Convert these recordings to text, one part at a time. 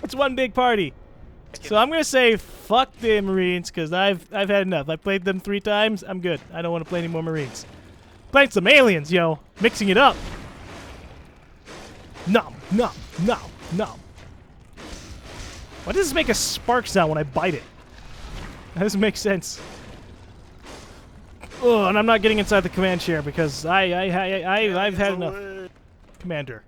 It's one big party. So I'm gonna say fuck the Marines because I've had enough. I played them 3 times. I'm good. I don't want to play any more Marines. Playing some aliens, yo. Mixing it up. No. Why does this make a spark sound when I bite it? That doesn't make sense. Oh, and I'm not getting inside the command chair because I've had enough. Commander.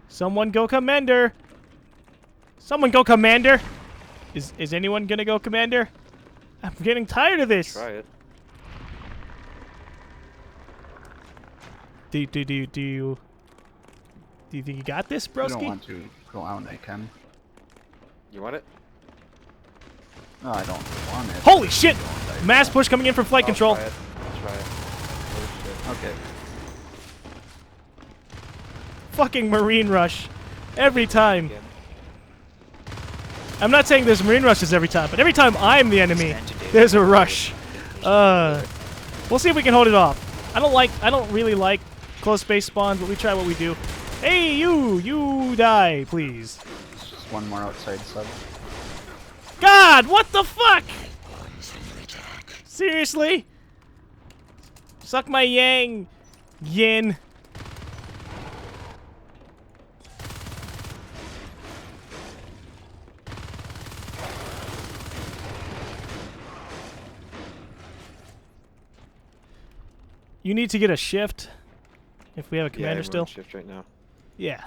Someone go commander. Someone go commander. Is anyone gonna go commander? I'm getting tired of this. Try it. Do you think you got this, broski? I don't want to go out, I can. You want it? No, I don't want it. Holy shit! Mass push coming in from flight control. Try it. Try it. Oh, Okay. Fucking Marine rush. Every time. I'm not saying there's Marine rushes every time, but every time I'm the enemy, there's a rush. We'll see if we can hold it off. I don't really like close space spawns, but we try what we do. Hey, you die, please. It's just one more outside sub. God, what the fuck? Seriously? Suck my yang, yin. You need to get a shift if we have a commander still. Shift right now. Yeah.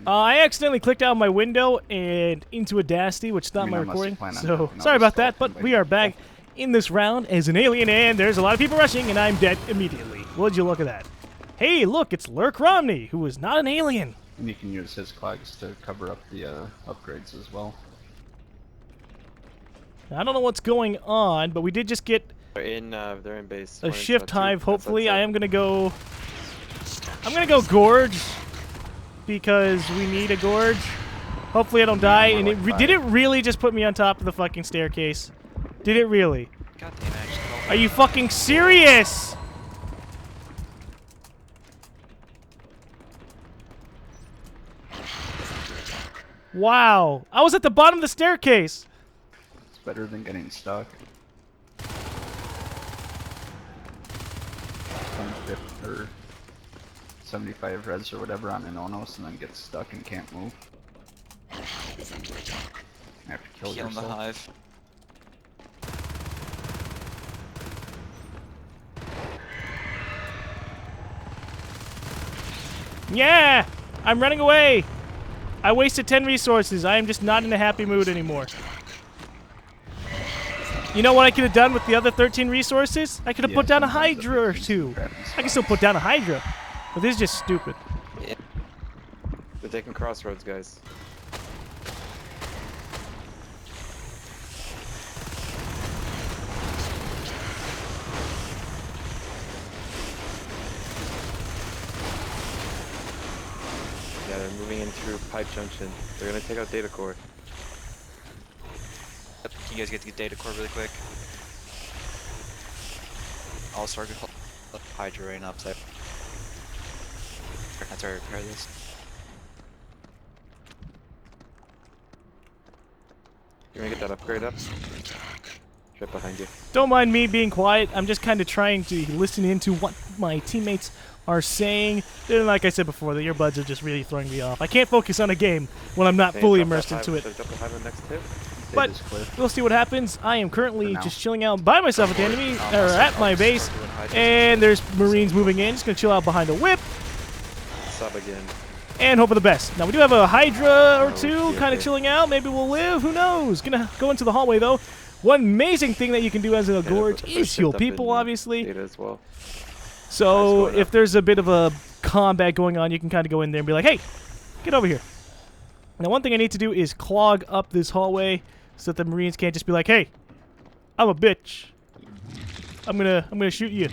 I accidentally clicked out my window and into Audacity, which stopped my recording. So sorry about that, but we are back in this round as an alien, and there's a lot of people rushing, and I'm dead immediately. Would you look at that? Hey, look, it's Lurk Romney, who is not an alien. And you can use his clogs to cover up the upgrades as well. Now, I don't know what's going on, but we did just get They're in base. a shift hive. Hopefully, I am gonna go. I'm gonna go Gorge because we need a Gorge. Hopefully, I don't die. And did it really just put me on top of the fucking staircase? Did it really? God damn it! Are you fucking serious? Wow! I was at the bottom of the staircase. It's better than getting stuck. 150 or 75 res or whatever on an Onos and then get stuck and can't move. You have to kill Kill the yourself. hive. Yeah! I'm running away! I wasted 10 resources. I am just not in a happy mood anymore. You know what I could have done with the other 13 resources? I could have put down a Hydra or 2. I can still put down a Hydra. But this is just stupid. Yeah. They're taking crossroads, guys. Yeah, they're moving in through Pipe Junction. They're gonna take out Data Core. Can you guys get the data core really quick? I'll start to Hydra right upside. That's our repair this. You wanna get that upgrade up? Right behind you. Don't mind me being quiet. I'm just kind of trying to listen into what my teammates are saying. And like I said before, the earbuds are just really throwing me off. I can't focus on a game when I'm not fully immersed into it. But we'll see what happens. I am currently just chilling out by myself at the enemy, or at my base, and there's Marines moving in. Just gonna chill out behind a whip Sub again. and hope for the best. Now we do have a Hydra or two, kind of chilling out. Maybe we'll live. Who knows? Gonna go into the hallway though. One amazing thing that you can do as a Gorge is heal people, obviously. As well. So if there's a bit of a combat going on, you can kind of go in there and be like, "Hey, get over here." Now, one thing I need to do is clog up this hallway so that the Marines can't just be like, "Hey, I'm a bitch. I'm gonna shoot you."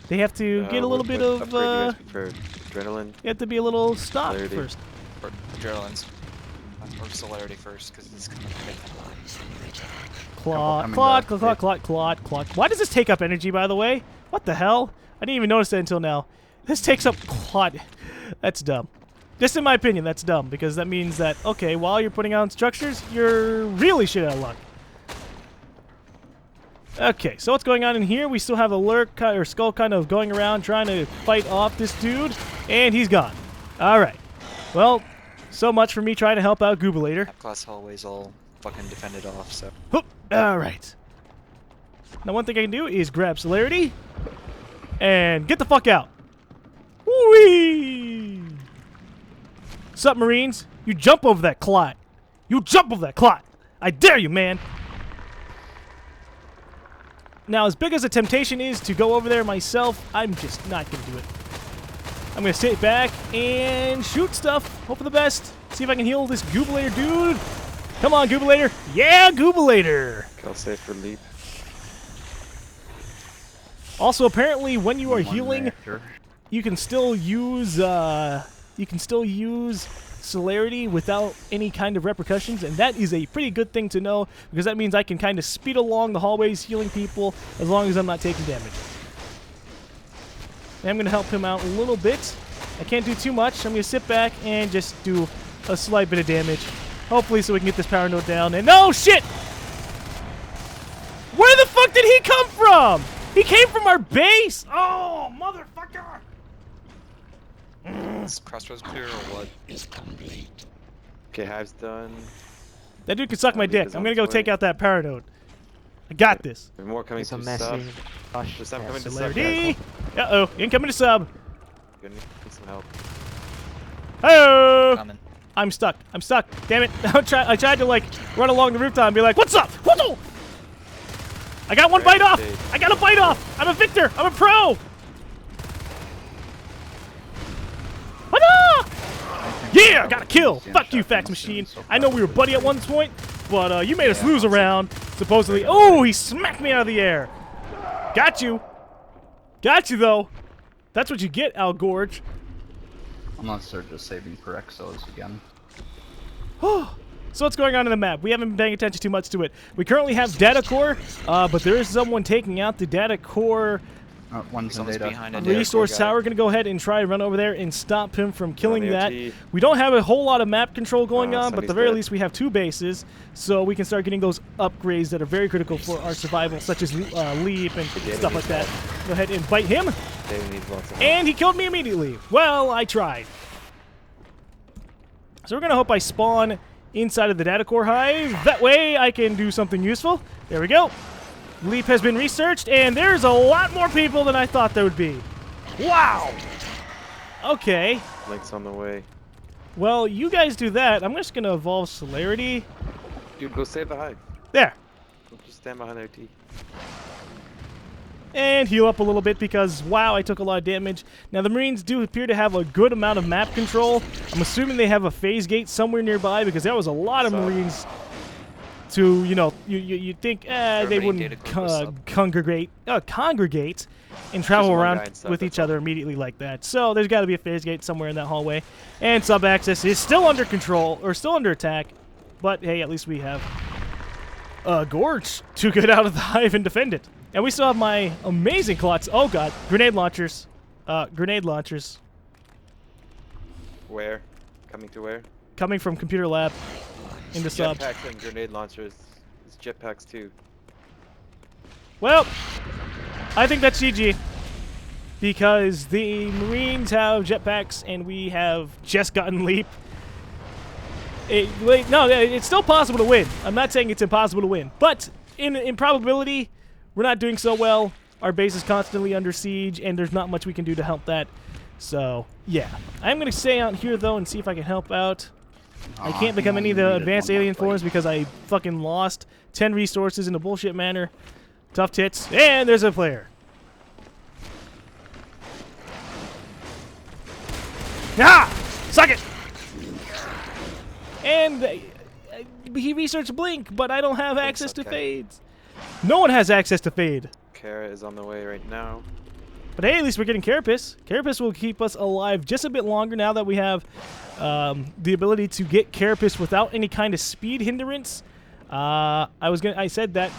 They have to get a little bit of for adrenaline. you have to be a little stopped Celerity. first. Or adrenaline's. Or celerity first, because it's gonna Clot, clot, clot, clot, clot, clot, clot. Why does this take up energy, by the way? What the hell? I didn't even notice that until now. This takes up clot. That's dumb. Just in my opinion, that's dumb, because that means that, okay, while you're putting out structures, you're really shit out of luck. Okay, so what's going on in here? We still have a Lurk, or Skull kind of going around trying to fight off this dude, and he's gone. Alright. Well, so much for me trying to help out Goobulator. Class hallways all fucking defended off, so. Alright. Now one thing I can do is grab Celerity and get the fuck out. Whee! Submarines, you jump over that clot. You jump over that clot. I dare you, man. Now, as big as a temptation is to go over there myself, I'm just not going to do it. I'm going to sit back and shoot stuff. Hope for the best. See if I can heal this Goobulator dude. Come on, Goobulator. Yeah, Goobulator. I'll save for leap. Also, apparently, when you are healing, you can still use celerity without any kind of repercussions, and that is a pretty good thing to know, because that means I can kind of speed along the hallways healing people as long as I'm not taking damage. And I'm going to help him out a little bit. I can't do too much. I'm going to sit back and just do a slight bit of damage, hopefully so we can get this power node down. And no shit! Where the fuck did he come from? He came from our base! Oh, motherfucker! Is crossroads clear or what? Okay, Hive's done. That dude can suck my dick. I'm gonna go take out that power node. I got this. There's more coming It's a to messy. sub. The sub coming to sub. Celerity. Uh-oh, incoming to sub. Gonna need some help. Hello. Coming. I'm stuck. I'm stuck. Damn it. I tried to like run along the rooftop and be like, "What's up? What's up?" I got one bite off. I got a bite off. I'm a victor. I'm a pro. Yeah, got a kill. Fuck you, fax machine. I know we were buddy at one point, but you made us lose a round, supposedly. Oh, he smacked me out of the air. Got you. Got you, though. That's what you get, Al Gorge. Unless they're just saving for exos again. So what's going on in the map? We haven't been paying attention too much to it. We currently have data core, but there is someone taking out the data core One's in Someone's data. behind a data resource core guy. tower. We're going to go ahead and try and run over there and stop him from killing the that. OT. We don't have a whole lot of map control going on, but at the Sunny's very dead. least we have 2 bases, so we can start getting those upgrades that are very critical for our survival, such as leap and stuff like that. Go ahead and bite him, David needs lots of help. and he killed me immediately. Well, I tried. So we're going to hope I spawn inside of the data core hive. That way I can do something useful. There we go. Leap has been researched, and there's a lot more people than I thought there would be. Wow! Okay. Link's on the way. Well, you guys do that. I'm just going to evolve Celerity. Dude, go save the Hive. There. Don't just stand behind their T. And heal up a little bit because, wow, I took a lot of damage. Now, the Marines do appear to have a good amount of map control. I'm assuming they have a phase gate somewhere nearby because there was a lot of Marines to, you know, you'd think they wouldn't congregate and travel one around guy inside, with that's each other immediately like that. So there's got to be a phase gate somewhere in that hallway. And sub-access is still under control, or still under attack. But, hey, at least we have Gorge to get out of the hive and defend it. And we still have my amazing clots. Oh, God. Grenade launchers. Grenade launchers. Where? Coming to where? Coming from computer lab into sub. Jetpacks and grenade launchers. It's jetpacks too. Well, I think that's GG. Because the Marines have jetpacks and we have just gotten leap. No, it's still possible to win. I'm not saying it's impossible to win. But in probability, we're not doing so well. Our base is constantly under siege, and there's not much we can do to help that. So, yeah. I'm going to stay out here, though, and see if I can help out. I can't become any of the advanced alien forms because I fucking lost 10 resources in a bullshit manner. Tough tits. And there's a player. Ah! Suck it! And he researched Blink, but I don't have access to fades. No one has access to fade. Kara is on the way right now. But hey, at least we're getting Carapace. Carapace will keep us alive just a bit longer now that we have the ability to get Carapace without any kind of speed hindrance. I said that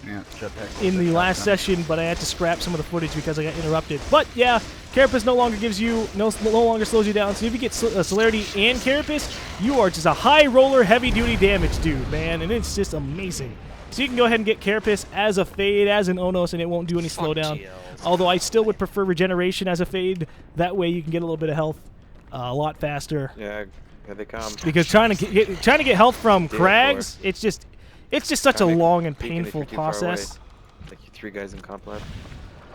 Yeah, jetpack. in the last session, but I had to scrap some of the footage because I got interrupted. But yeah, Carapace no longer gives you no longer slows you down. So if you get Celerity and Carapace, you are just a high roller, heavy duty damage dude, man, and it's just amazing. So you can go ahead and get Carapace as a fade, as an Onos, and it won't do any slowdown. Although I still would prefer regeneration as a fade. That way you can get a little bit of health a lot faster. Yeah, here they come. Because trying to get health from Crags, it's just such a long and painful process. Like 3 guys in comp lab.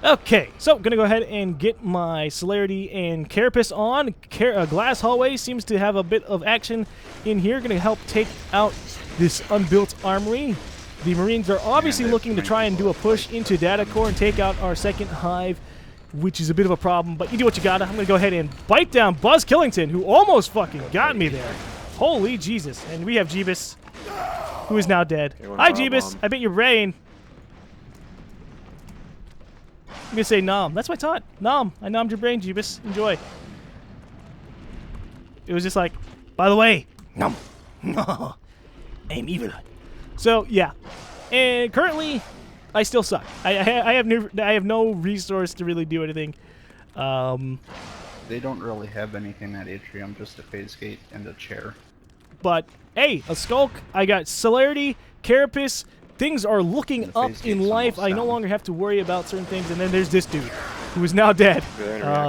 Okay, so I'm gonna go ahead and get my Celerity and Carapace on. Glass Hallway seems to have a bit of action in here. Gonna help take out this unbuilt armory. The Marines are obviously looking to try and do a push into Data Core and take out our second hive, which is a bit of a problem, but you do what you gotta. I'm gonna go ahead and bite down Buzz Killington, who almost fucking got me there. Holy Jesus. And we have Jeebus, who is now dead. Hi, Jeebus. I bit your brain. I'm gonna say nom. That's my taunt. Nom. I nommed your brain, Jeebus. Enjoy. It was just like, by the way, nom. I'm evil. So yeah, and currently, I still suck. I have no resource to really do anything. They don't really have anything at Atrium, just a phase gate and a chair. But hey, a Skulk. I got Celerity, Carapace. Things are looking up in life. I no longer have to worry about certain things. And then there's this dude, who is now dead.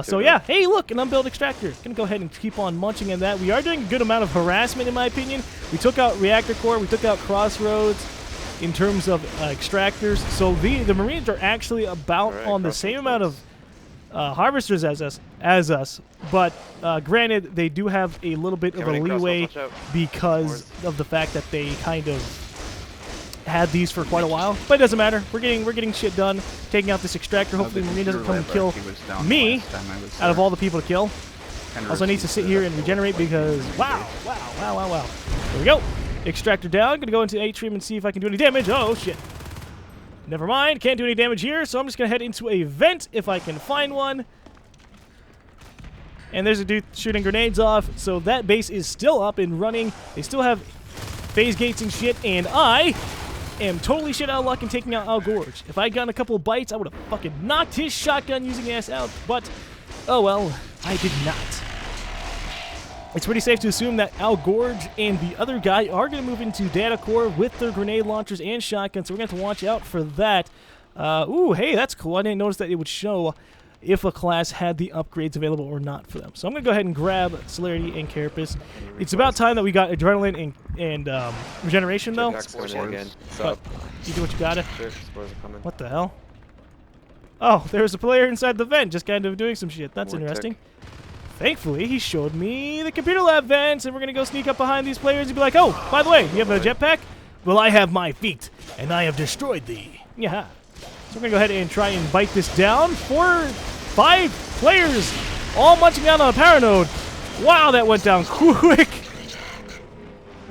So yeah, hey, look, an unbuilt extractor. Gonna go ahead and keep on munching on that. We are doing a good amount of harassment, in my opinion. We took out Reactor Core. We took out Crossroads in terms of extractors. So the Marines are actually about on the same amount of harvesters as us. But granted, they do have a little bit of a leeway because of the fact that they kind of had these for quite a while, but it doesn't matter. We're getting shit done, taking out this extractor. Hopefully Marine doesn't come and kill me out of all the people to kill. Also needs to sit here and regenerate because wow. There we go. Extractor down. Gonna go into Atrium and see if I can do any damage. Oh shit. Never mind. Can't do any damage here, so I'm just gonna head into a vent if I can find one. And there's a dude shooting grenades off, so that base is still up and running. They still have phase gates and shit, and I am totally shit out of luck in taking out Gorge. If I had gotten a couple of bites, I would have fucking knocked his shotgun using ass out, but oh well, I did not. It's pretty safe to assume that Gorge and the other guy are going to move into Data Core with their grenade launchers and shotguns, so we're going to have to watch out for that. Ooh, hey, that's cool. I didn't notice that it would show if a class had the upgrades available or not for them. So I'm going to go ahead and grab Celerity and Carapace. It's about time that we got Adrenaline and Regeneration, though. But you do what you gotta. What the hell? Oh, there's a player inside the vent just kind of doing some shit. That's interesting. Thankfully, he showed me the computer lab vents, and we're going to go sneak up behind these players and be like, oh, by the way, you have a jetpack? Well, I have my feet, and I have destroyed thee. Yeah. So we're going to go ahead and try and bite this down. 5 players all munching out on a power node. Wow, that went down quick.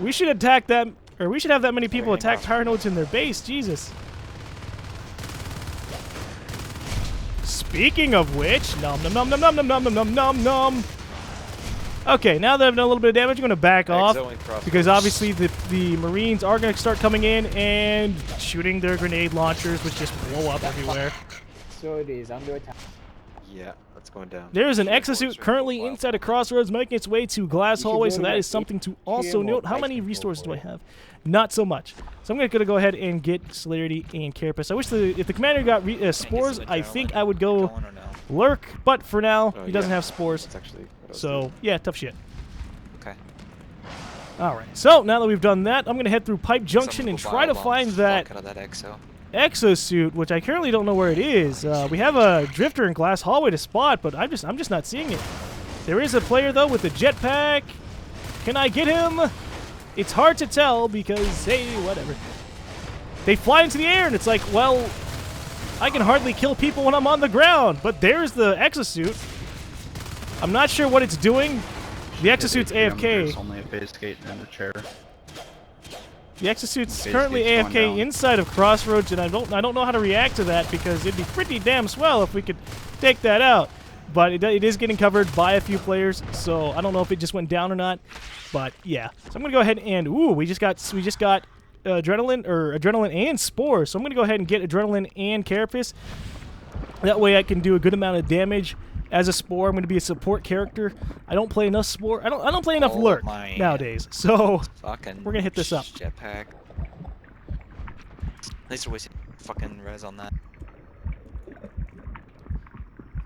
We should attack that, or we should have that many people attack power nodes in their base. Jesus. Speaking of which, nom nom nom nom nom nom nom nom nom nom. Okay, now that I've done a little bit of damage, I'm going to back off because obviously the Marines are going to start coming in and shooting their grenade launchers, which just blow up everywhere. So it is under attack. Yeah, that's going down. There is an exosuit currently inside of Crossroads making its way to Glass Hallway, so that is something to also note. How many resources do I have? Not so much. So I'm going to go ahead and get Celerity and Carapace. I wish if the commander got spores, I think I would go Lurk, but for now, he doesn't have spores. So, yeah, tough shit. Okay. Alright, so now that we've done that, I'm going to head through Pipe Junction and try to find that exosuit, which I currently don't know where it is. We have a drifter in Glass Hallway to spot, but I'm just not seeing it. There is a player, though, with a jetpack. Can I get him? It's hard to tell because, hey, whatever. They fly into the air, and it's like, well, I can hardly kill people when I'm on the ground. But there's the exosuit. I'm not sure what it's doing. The exosuit's AFK. There's only a phase gate and a chair. The exosuit's currently AFK inside of Crossroads, and I don't know how to react to that because it'd be pretty damn swell if we could take that out. But it is getting covered by a few players, so I don't know if it just went down or not. But yeah, so I'm gonna go ahead and ooh, we just got adrenaline and spore. So I'm gonna go ahead and get adrenaline and carapace. That way I can do a good amount of damage as a spore. I'm gonna be a support character. I don't play enough spore. I don't play enough Lurk nowadays. So Fucking we're gonna hit this up. Jetpack. At least we're wasting fucking res on that.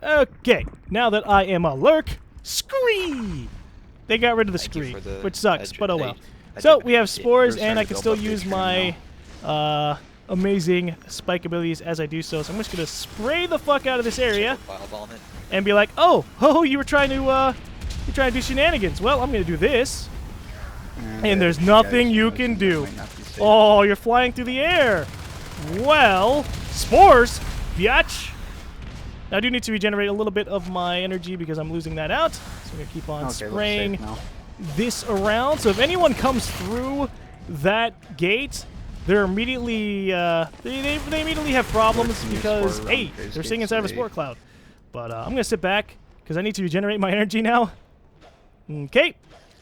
Okay, now that I am a Lurk, scree! They got rid of the Thank you scree, for the which sucks, edge- but oh well. edge- So edge- we have spores, You're and I starting can to still build up use big my amazing spike abilities as I do so. So I'm just gonna spray the fuck out of this area Fireball it. and be like, oh, you were trying to do shenanigans. Well, I'm gonna do this, and there's nothing you can do. Oh, you're flying through the air. Well, spores, biatch. Now, I do need to regenerate a little bit of my energy because I'm losing that out. So I'm going to keep on spraying this around. So if anyone comes through that gate, they're immediately they immediately have problems because, hey, they're sitting inside of a spore cloud. But I'm going to sit back because I need to regenerate my energy now. Okay.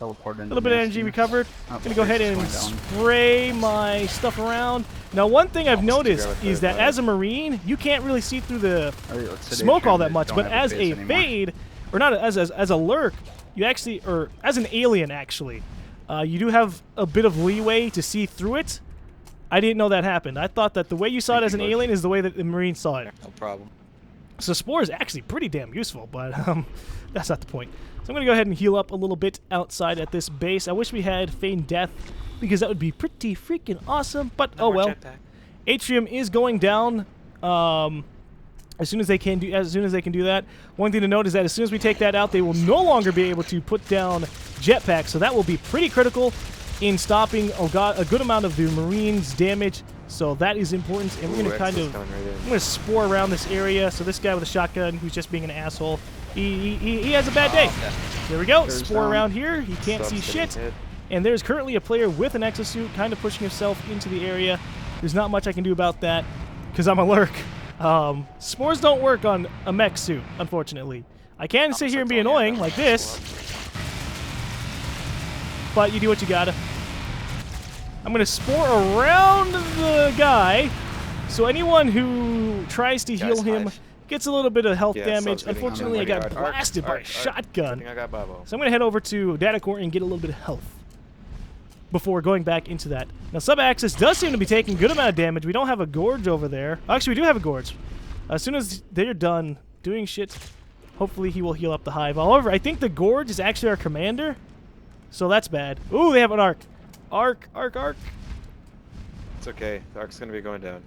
A little bit of energy recovered. I'm going to go ahead and spray my stuff around. Now, one thing I've noticed is that as a Marine, you can't really see through the smoke all that much. But as a Fade, or not as a Lurk, you actually, or as an alien actually, you do have a bit of leeway to see through it. I didn't know that happened. I thought that the way you saw it as an alien is the way that the Marine saw it. No problem. So Spore is actually pretty damn useful, but that's not the point. So I'm going to go ahead and heal up a little bit outside at this base. I wish we had Feign Death because that would be pretty freaking awesome, but oh well. Atrium is going down as soon as they can do that. One thing to note is that as soon as we take that out, they will no longer be able to put down jetpacks, so that will be pretty critical in stopping a good amount of the Marines' damage. So that is important, and we're going to I'm going to spore around this area. So this guy with a shotgun who's just being an asshole, he has a bad day. There we go. Spore around here. He can't see shit. And there's currently a player with an exosuit kind of pushing himself into the area. There's not much I can do about that because I'm a Lurk. Spores don't work on a mech suit, unfortunately. I can sit here and be annoying like this, but you do what you gotta. I'm going to spore around the guy, so anyone who tries to heal him gets a little bit of health damage. Unfortunately, I got blasted by a shotgun. So I'm going to head over to Data Core and get a little bit of health before going back into that. Now, Sub-Axis does seem to be taking a good amount of damage. We don't have a Gorge over there. Actually, we do have a Gorge. As soon as they're done doing shit, hopefully he will heal up the hive. However, I think the Gorge is actually our commander, so that's bad. Ooh, they have an Arc. Arc. It's okay. The Arc's gonna be going down.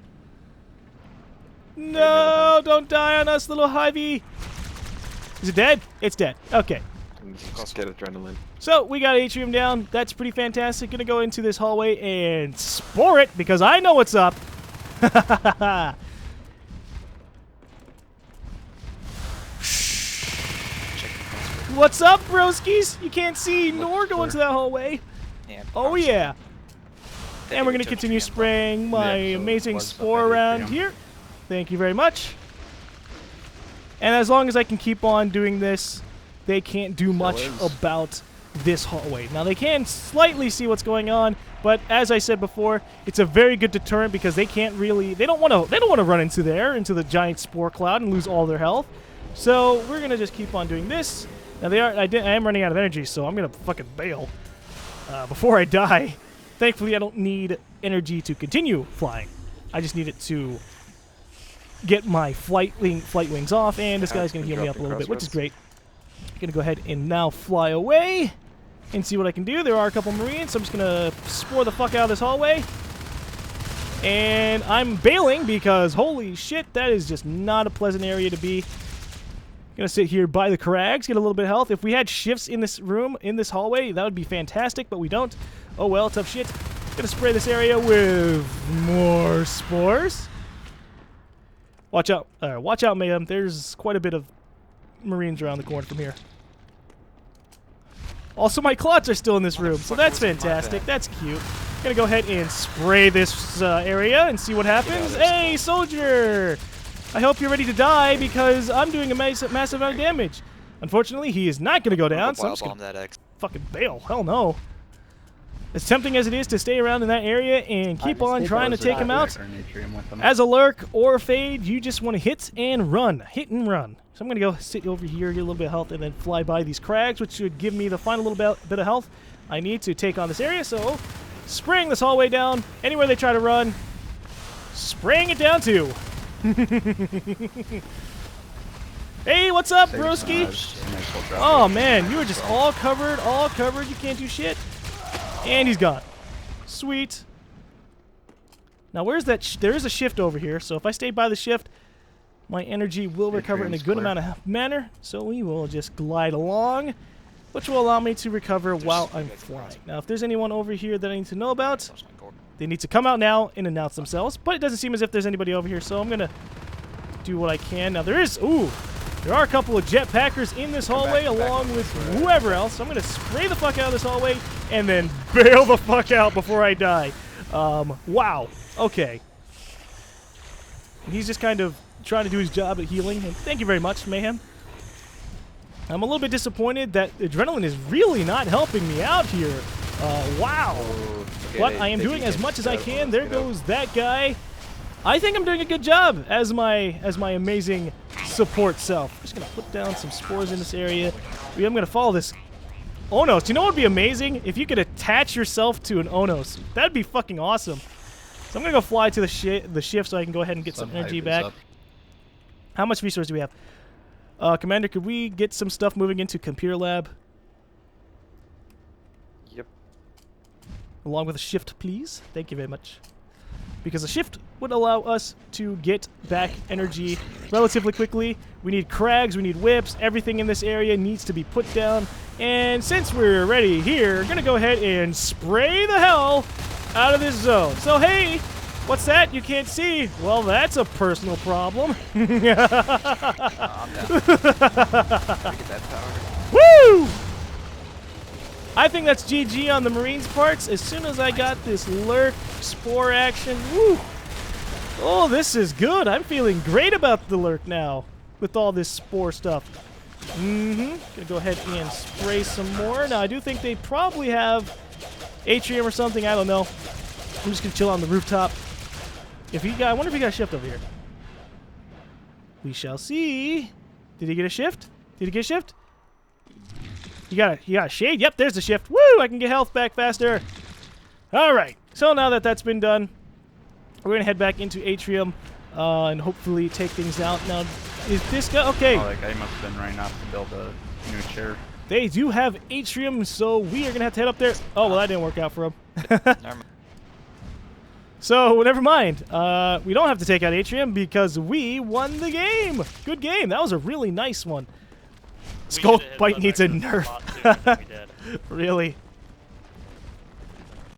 No, don't die on us, little Hivey. Is it dead? It's dead. Okay. Just get adrenaline. So we got Atrium down. That's pretty fantastic. Gonna go into this hallway and spore it because I know what's up. What's up, broskies? You can't see nor go into that hallway. Oh yeah. And we're gonna continue spraying my amazing spore around here. Thank you very much. And as long as I can keep on doing this, they can't do much about this hallway. Now they can slightly see what's going on, but as I said before, it's a very good deterrent because they can't really, they don't want to run into the giant spore cloud and lose all their health. So we're gonna just keep on doing this. Now I am running out of energy, so I'm gonna fucking bail before I die. Thankfully, I don't need energy to continue flying. I just need it to get my flight wings off, and this guy's going to heal me up a little bit, which is great. I'm going to go ahead and now fly away and see what I can do. There are a couple Marines, so I'm just going to spore the fuck out of this hallway. And I'm bailing because, holy shit, that is just not a pleasant area to be. Going to sit here by the crags, get a little bit of health. If we had shifts in this room, in this hallway, that would be fantastic, but we don't. Oh well, tough shit. Going to spray this area with more spores. Watch out. Watch out, Mayhem. There's quite a bit of Marines around the corner from here. Also, my clots are still in this room, so that's fantastic. That's cute. Gonna go ahead and spray this area and see what happens. Hey, soldier! I hope you're ready to die because I'm doing a massive amount of damage. Unfortunately, he is not gonna go down, so I'm just gonna fucking bail. Hell no. As tempting as it is to stay around in that area and keep on trying to take him out, Or an atrium with them. as a lurk or a fade, you just want to hit and run. Hit and run. So I'm going to go sit over here, get a little bit of health, and then fly by these crags, which should give me the final little bit of health I need to take on this area. So, spraying this hallway down. Anywhere they try to run, spraying it down too. Hey, what's up, broski? Oh, man, you are just all covered, You can't do shit. And he's gone. Sweet. Now, where's that? There is a shift over here, so if I stay by the shift, my energy will recover in a good amount of manner. So we will just glide along, which will allow me to recover while I'm flying. Now, if there's anyone over here that I need to know about, they need to come out now and announce themselves. But it doesn't seem as if there's anybody over here, so I'm going to do what I can. Now, there are a couple of jetpackers in this hallway along with whoever else. So I'm going to spray the fuck out of this hallway and then bail the fuck out before I die. Wow. Okay. He's just kind of trying to do his job at healing. And thank you very much, Mayhem. I'm a little bit disappointed that adrenaline is really not helping me out here. Wow. Okay, But I am doing as much as I can. There goes that guy. I think I'm doing a good job as my amazing support self. I'm just going to put down some spores in this area. I'm going to follow this Onos. You know what would be amazing? If you could attach yourself to an Onos. That'd be fucking awesome. So I'm going to go fly to the shift so I can go ahead and get some energy back. How much resource do we have? Commander, could we get some stuff moving into computer lab? Yep. Along with a shift, please. Thank you very much. Because a shift would allow us to get back energy relatively quickly. We need crags, we need whips, everything in this area needs to be put down. And since we're ready here, we're going to go ahead and spray the hell out of this zone. So hey, what's that? You can't see. Well, that's a personal problem. I'm down. Let me get that power. Woo! I think that's GG on the Marines' parts. As soon as I got this Lurk spore action, woo! Oh, this is good. I'm feeling great about the Lurk now with all this spore stuff. Gonna go ahead and spray some more. Now, I do think they probably have atrium or something. I don't know. I'm just gonna chill on the rooftop. I wonder if he got a shift over here. We shall see. Did he get a shift? Did he get a shift? You got a shade? Yep, there's the shift. Woo! I can get health back faster. Alright. So now that that's been done, we're going to head back into Atrium and hopefully take things out. Now, is this guy... Okay. Oh, that guy must have been running off to build a new chair. They do have Atrium, so we are going to have to head up there. Oh, well, that didn't work out for him. Never mind. So, never mind. We don't have to take out Atrium because we won the game. Good game. That was a really nice one. Skull Bite needs a nerf. We did. Really?